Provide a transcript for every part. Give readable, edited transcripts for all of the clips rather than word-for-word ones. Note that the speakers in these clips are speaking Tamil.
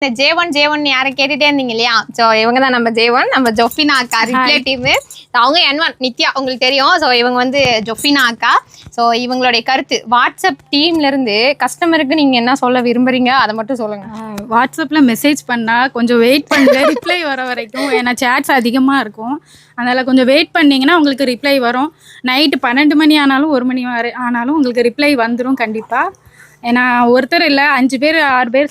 J1 யாரும் கேட்டுட்டே இருந்தீங்க இல்லையா? ஸோ இவங்க தான் நம்ம J1, நம்ம ஜொஃபினா அக்கா ரிலேட்டிவ். அவங்க N1 நித்யா உங்களுக்கு தெரியும். ஸோ இவங்க வந்து ஜொஃபினா அக்கா. ஸோ இவங்களுடைய கருத்து வாட்ஸ்அப் டீம்ல இருந்து கஸ்டமருக்கு நீங்க என்ன சொல்ல விரும்புறீங்க அதை மட்டும் சொல்லுங்க. வாட்ஸ்அப்ல மெசேஜ் பண்ணா கொஞ்சம் வெயிட் பண்ணுங்க, ரிப்ளை வர வரைக்கும். ஏன்னா சேட்ஸ் அதிகமாக இருக்கும், அதனால கொஞ்சம் வெயிட் பண்ணிங்கன்னா உங்களுக்கு ரிப்ளை வரும். நைட்டு 12 மணி ஆனாலும் 1 மணி வரை ஆனாலும் உங்களுக்கு ரிப்ளை வந்துடும் கண்டிப்பாக. ஏன்னா ஒருத்தர் இல்லை 5 பேர் 6 பேர்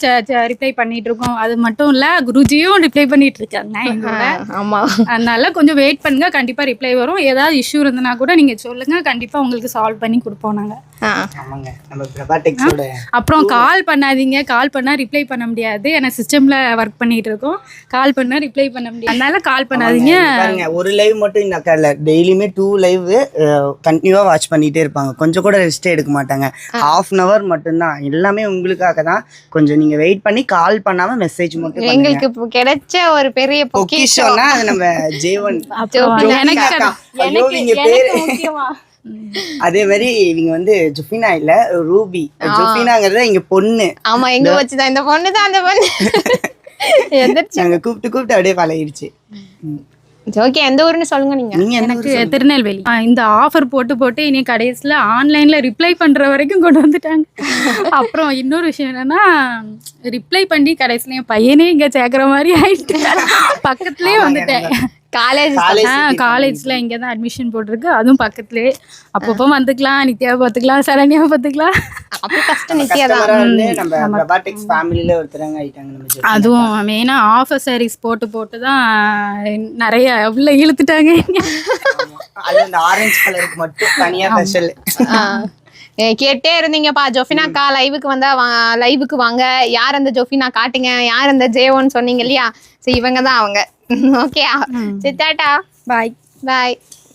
ரிப்ளை பண்ணிட்டு இருக்கோம். அது மட்டும் இல்லை குருஜியும் ரிப்ளை பண்ணிட்டு இருக்காங்க எங்களோட. ஆமாம், அதனால கொஞ்சம் வெயிட் பண்ணுங்க, கண்டிப்பாக ரிப்ளை வரும். ஏதாவது இஷ்யூ இருந்தனா கூட நீங்கள் சொல்லுங்கள், கண்டிப்பாக உங்களுக்கு சால்வ் பண்ணி கொடுப்போம் நாங்கள். அப்புறம் கால் பண்ணாதீங்க, கால் பண்ணால் ரிப்ளை பண்ண முடியாது. ஏன்னா சிஸ்டமில் ஒர்க் பண்ணிட்டு இருக்கோம், கால் பண்ணால் ரிப்ளை பண்ண முடியாது. அதனால கால் பண்ணாதீங்க. ஒரு லைவ் மட்டும் இந்த அக்கா இல்லை, டெய்லியுமே 2 லைவ் கண்டினியூவாக வாட்ச் பண்ணிகிட்டே இருப்பாங்க. கொஞ்சம் கூட ரெஸ்ட்டே எடுக்க மாட்டாங்க. ½ மட்டும்தான், எல்லாமே உங்களுக்காக தான். கொஞ்சம் நீங்க வெயிட் பண்ணி கால் பண்ணாம மெசேஜ் மட்டும் பண்ணுங்க. எங்களுக்கு கிடைச்ச ஒரு பெரிய பொக்கிஷம்னா அது நம்ம J1. அதே மாதிரி இவங்க வந்து ஜொஃபினா இல்ல, ரூபி. ஜொஃபினாங்கிறது இங்க பொண்ணு. ஆமா, எங்க வச்சுதான் இந்த பொண்ணு தான் அந்த பொண்ணு. நாங்க கூப்பிட்டு அப்படியே பழகிடுச்சு. ஓகே, எந்த ஊருன்னு சொல்லுங்க நீங்க. எனக்கு திருநெல்வேலி. இந்த ஆஃபர் போட்டு இனி கடைசியில் ஆன்லைன்ல ரிப்ளை பண்ற வரைக்கும் கொண்டு வந்துட்டாங்க. அப்புறம் இன்னொரு விஷயம் என்னன்னா, ரிப்ளை பண்ணி கடைசியில் என் பையனே இங்க சேர்க்கிற மாதிரி ஆயிட்டு பக்கத்துலயே வந்துட்டேன். காலேஜ்ல இங்கே தான் அட்மிஷன் போட்டிருக்கு, அதுவும் பக்கத்துலேயே. அப்பப்போ வந்துக்கலாம், நித்யாவை பார்த்துக்கலாம், சரண்யாவை பார்த்துக்கலாம். அதுவும் மெயினா ஆஃபர் சாரீஸ் போட்டு தான் நிறைய உள்ள இழுத்துட்டாங்க. கேட்டே இருந்தீங்கப்பா, ஜொஃபினாக்கா லைவுக்கு வாங்க, யார் அந்த ஜொஃபினா காட்டுங்க, யார் அந்த J1 சொன்னீங்க இல்லையா? ஸோ இவங்க தான் அவங்க. ஓகே, சித்தாட்டா, பாய் பாய்.